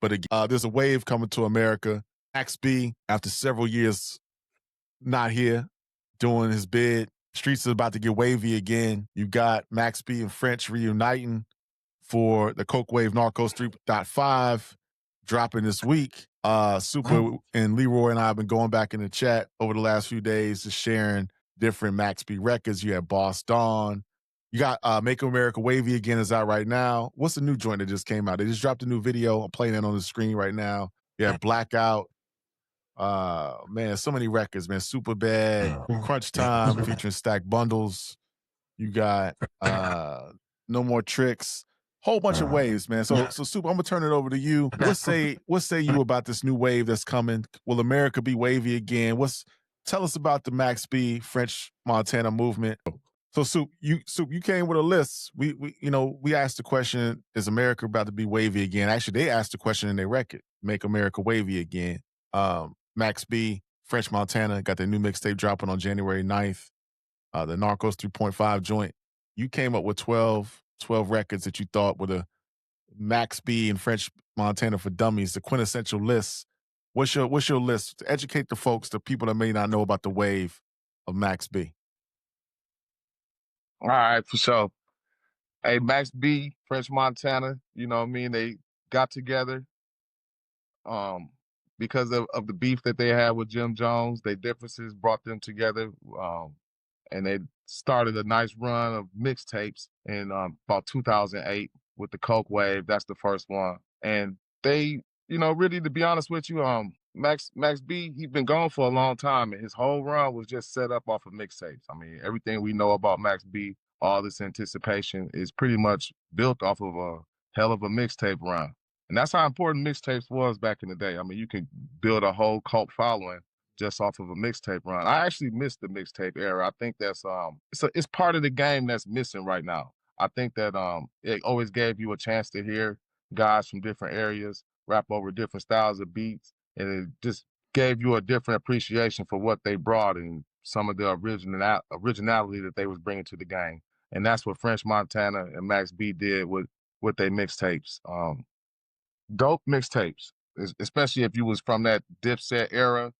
But there's a wave coming to America. Max B, after several years not here, doing his bid. Streets is about to get wavy again. You got Max B and French reuniting for the Coke Wave Narcos 3.5 dropping this week. Super and Leroy and I have been going back in the chat over the last few days, just sharing different Max B records. You have Boss Dawn. You got Make America Wavy Again is out right now. What's the new joint that just came out? They just dropped a new video. I'm playing it on the screen right now. You have Blackout. Man, so many records, man. Super Bad, Crunch Time featuring Stack Bundles. You got No More Tricks. Whole bunch of waves, man. So Super, I'm gonna turn it over to you. What say you about this new wave that's coming? Will America be wavy again? Tell us about the Max B French Montana movement. So Soup, you came with a list. We asked the question, is America about to be wavy again? Actually, they asked the question in their record, Make America Wavy Again. Max B, French Montana, got their new mixtape dropping on January 9th. The Narcos 3.5 joint. You came up with 12 records that you thought were the Max B and French Montana for Dummies, the quintessential list. What's your list? To educate the folks, the people that may not know about the wave of Max B. All right, for sure. Hey, Max B, French Montana, you know what I mean? They got together because of the beef that they had with Jim Jones. Their differences brought them together, and they started a nice run of mixtapes in about 2008 with the Coke Wave. That's the first one. And they, really, to be honest with you, Max B, he's been gone for a long time, and his whole run was just set up off of mixtapes. I mean, everything we know about Max B, all this anticipation is pretty much built off of a hell of a mixtape run. And that's how important mixtapes was back in the day. I mean, you could build a whole cult following just off of a mixtape run. I actually missed the mixtape era. I think that's it's part of the game that's missing right now. I think that it always gave you a chance to hear guys from different areas rap over different styles of beats, and it just gave you a different appreciation for what they brought and some of the originality that they was bringing to the game. And that's what French Montana and Max B did with their mixtapes. Dope mixtapes, especially if you was from that Dipset era.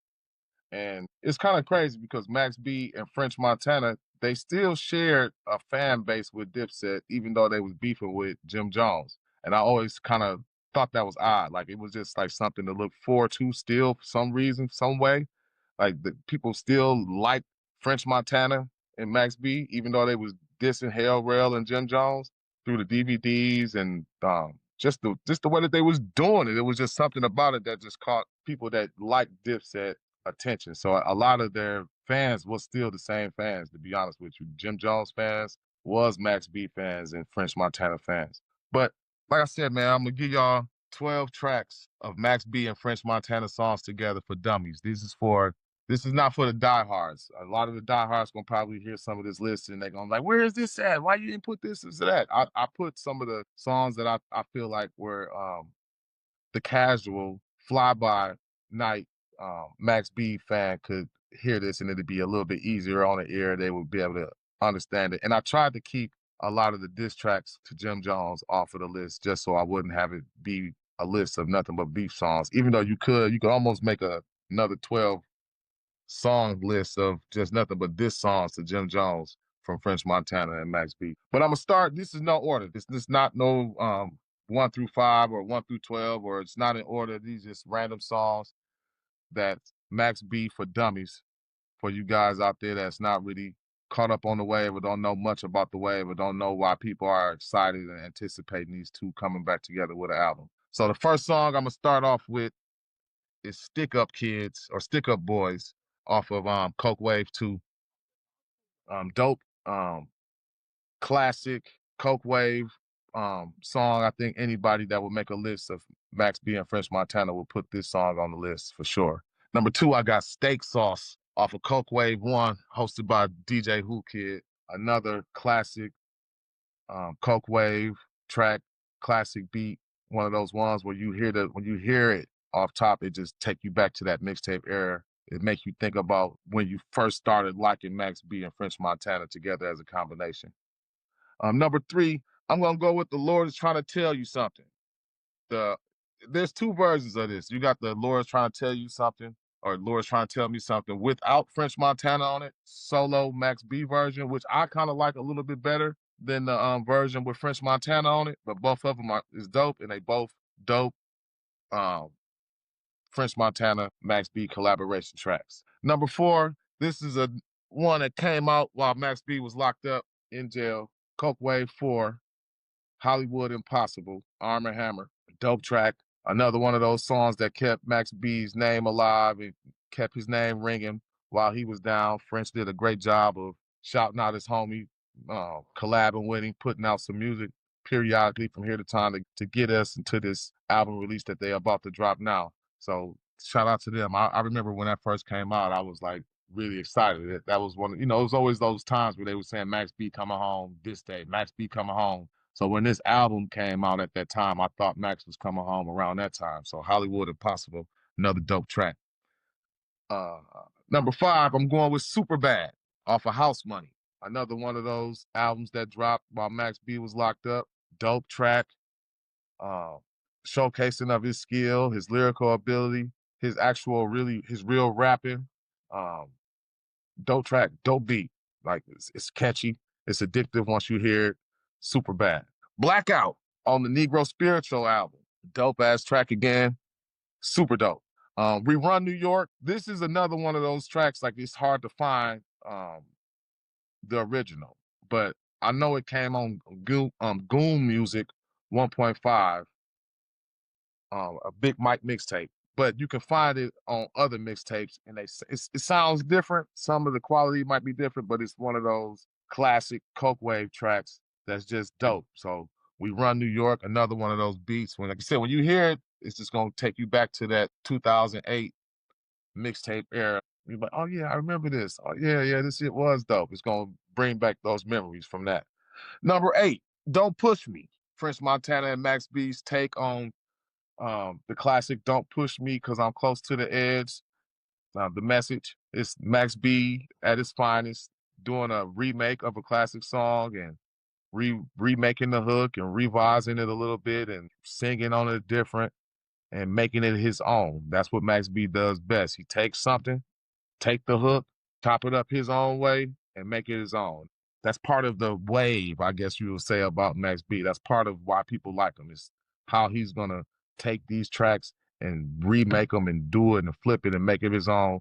And it's kind of crazy because Max B and French Montana, they still shared a fan base with Dipset, even though they was beefing with Jim Jones. And I always kind of thought that was odd. Like, it was just like something to look forward to still for some reason, some way. Like, the people still like French Montana and Max B, even though they was dissing Hell Rail and Jim Jones through the DVDs and just the way that they was doing it. It was just something about it that just caught people that liked Dipset attention. So a lot of their fans was still the same fans, to be honest with you. Jim Jones fans was Max B fans and French Montana fans. But like I said, man, I'm gonna give y'all 12 tracks of Max B and French Montana songs together for dummies. This is not for the diehards. A lot of the diehards gonna probably hear some of this list and they're gonna be like, where is this at? Why you didn't put this or that? I put some of the songs that I feel like were the casual fly-by night Max B fan could hear this and it'd be a little bit easier on the ear. They would be able to understand it. And I tried to keep a lot of the diss tracks to Jim Jones off of the list just so I wouldn't have it be a list of nothing but beef songs. Even though you could almost make another 12 song list of just nothing but diss songs to Jim Jones from French Montana and Max B. But I'm gonna start. This is no order. This is not no 1 through 5 or 1 through 12, or it's not in order. These just random songs that Max B for dummies for you guys out there that's not really caught up on the wave or don't know much about the wave or don't know why people are excited and anticipating these two coming back together with an album. So the first song I'm gonna start off with is Stick Up Kids or Stick Up Boys off of Coke Wave 2. Dope, classic Coke Wave song. I think anybody that would make a list of Max B and French Montana will put this song on the list for sure. Number 2, I got Steak Sauce off of Coke Wave 1, hosted by DJ Who Kid. Another classic Coke Wave track, classic beat. One of those ones where when you hear it off top, it just take you back to that mixtape era. It makes you think about when you first started liking Max B and French Montana together as a combination. Number 3, I'm gonna go with The Lord Is Trying to Tell You Something. The there's two versions of this. You got the Laura's trying to tell you something, or Laura's trying to tell me something without French Montana on it. Solo Max B version, which I kind of like a little bit better than the version with French Montana on it. But both of them is dope, and they both dope. Um, French Montana Max B collaboration tracks. Number 4, this is a one that came out while Max B was locked up in jail. Coke Wave 4, Hollywood Impossible, Arm& Hammer, dope track. Another one of those songs that kept Max B's name alive and kept his name ringing while he was down. French did a great job of shouting out his homie, collabing with him, putting out some music periodically from here to time to get us into this album release that they're about to drop now. So shout out to them. I remember when that first came out, I was like really excited. That was one of, it was always those times where they were saying Max B coming home this day, Max B coming home. So when this album came out at that time, I thought Max was coming home around that time. So Hollywood Impossible, another dope track. Number 5, I'm going with Super Bad off of House Money. Another one of those albums that dropped while Max B was locked up. Dope track. Showcasing of his skill, his lyrical ability, his real rapping. Dope track, dope beat. Like it's catchy, it's addictive once you hear it. Super Bad. Blackout on the Negro Spiritual album. Dope ass track again. Super dope. Rerun New York. This is another one of those tracks, like it's hard to find the original, but I know it came on Goon Music 1.5, a Big Mike mixtape. But you can find it on other mixtapes, and it sounds different. Some of the quality might be different, but it's one of those classic Coke Wave tracks that's just dope. So We Run New York, another one of those beats. When, like I said, when you hear it, it's just gonna take you back to that 2008 mixtape era. You're like, oh yeah, I remember this. Oh yeah, this shit was dope. It's gonna bring back those memories from that. Number 8, Don't Push Me. French Montana and Max B's take on the classic Don't Push Me Cause I'm Close to the Edge. The message is Max B at his finest, doing a remake of a classic song and remaking the hook and revising it a little bit and singing on it different and making it his own. That's what Max B does best. He takes something, take the hook, chop it up his own way, and make it his own. That's part of the wave, I guess you would say, about Max B. That's part of why people like him, is how he's gonna take these tracks and remake them and do it and flip it and make it his own,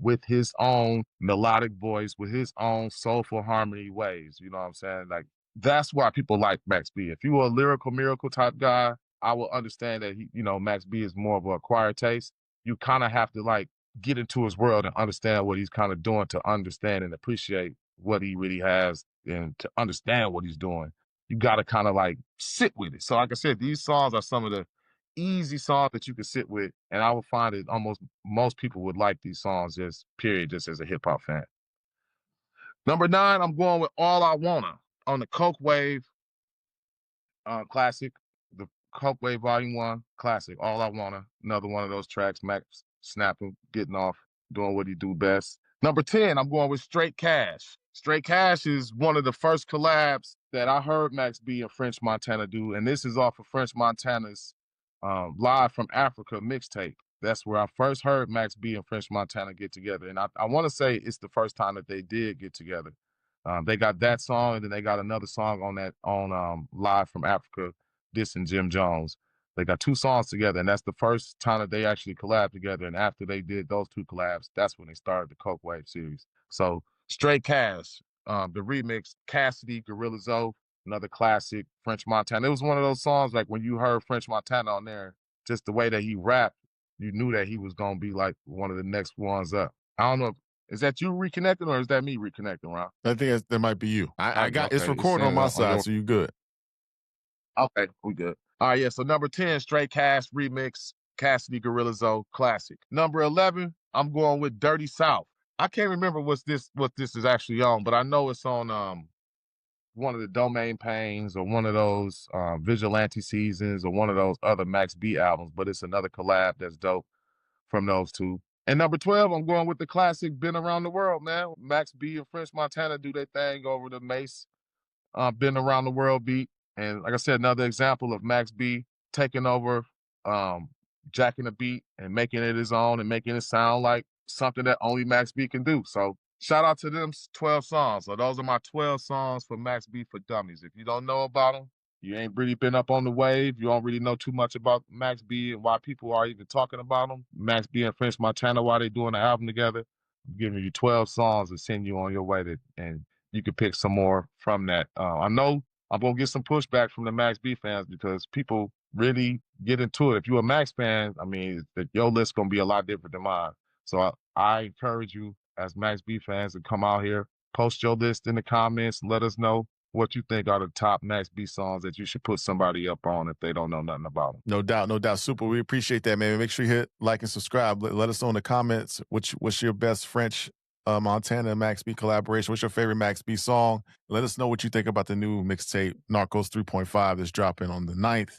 with his own melodic voice, with his own soulful harmony ways. You know what I'm saying? Like, that's why people like Max B. If you were a lyrical miracle type guy, I will understand that Max B is more of an acquired taste. You kind of have to like get into his world and understand what he's kind of doing to understand and appreciate what he really has and to understand what he's doing. You got to kind of like sit with it. So like I said, these songs are some of the easy songs that you can sit with. And I would find that almost most people would like these songs just period, just as a hip hop fan. Number 9, I'm going with All I Wanna on the Coke Wave classic, the Coke Wave Volume 1 classic, All I Wanna. Another one of those tracks, Max snapping, getting off, doing what he do best. Number 10, I'm going with Straight Cash. Straight Cash is one of the first collabs that I heard Max B and French Montana do, and this is off of French Montana's Live from Africa mixtape. That's where I first heard Max B and French Montana get together, and I want to say it's the first time that they did get together. They got that song, and then they got another song on Live from Africa, dissing Jim Jones. They got 2 songs together, and that's the first time that they actually collabed together. And after they did those 2 collabs, that's when they started the Coke Wave series. So Straight Cash, the remix, Cassidy, Gorilla Zoe, another classic, French Montana. It was one of those songs like when you heard French Montana on there, just the way that he rapped, you knew that he was gonna be like one of the next ones up. I don't know if is that you reconnecting or is that me reconnecting, Ron? I think that might be you. I got it's Okay. recording on my side, so you good. Okay, we good. All right, yeah. So number 10, Straight Cash remix, Cassidy Gorilla Zoe classic. Number 11, I'm going with Dirty South. I can't remember what this is actually on, but I know it's on one of the Domain Pains or one of those Vigilante Seasons or one of those other Max B albums. But it's another collab that's dope from those 2. And number 12, I'm going with the classic Been Around the World, man. Max B and French Montana do their thing over the Mace Been Around the World beat. And like I said, another example of Max B taking over jacking the beat and making it his own and making it sound like something that only Max B can do. So shout out to them 12 songs. So those are my 12 songs for Max B for Dummies. If you don't know about them, you ain't really been up on the wave. You don't really know too much about Max B and why people are even talking about him. Max B and French Montana, why they doing an album together. I'm giving you 12 songs to send you on your way to, and you can pick some more from that. I know I'm gonna get some pushback from the Max B fans because people really get into it. If you're a Max fan, I mean, your list gonna be a lot different than mine. So I encourage you as Max B fans to come out here, post your list in the comments, and let us know what you think are the top Max B songs that you should put somebody up on if they don't know nothing about them. No doubt, no doubt. Super. We appreciate that, man. Make sure you hit like and subscribe. Let us know in the comments what's your best French Montana Max B collaboration. What's your favorite Max B song? Let us know what you think about the new mixtape Narcos 3.5 that's dropping on the 9th.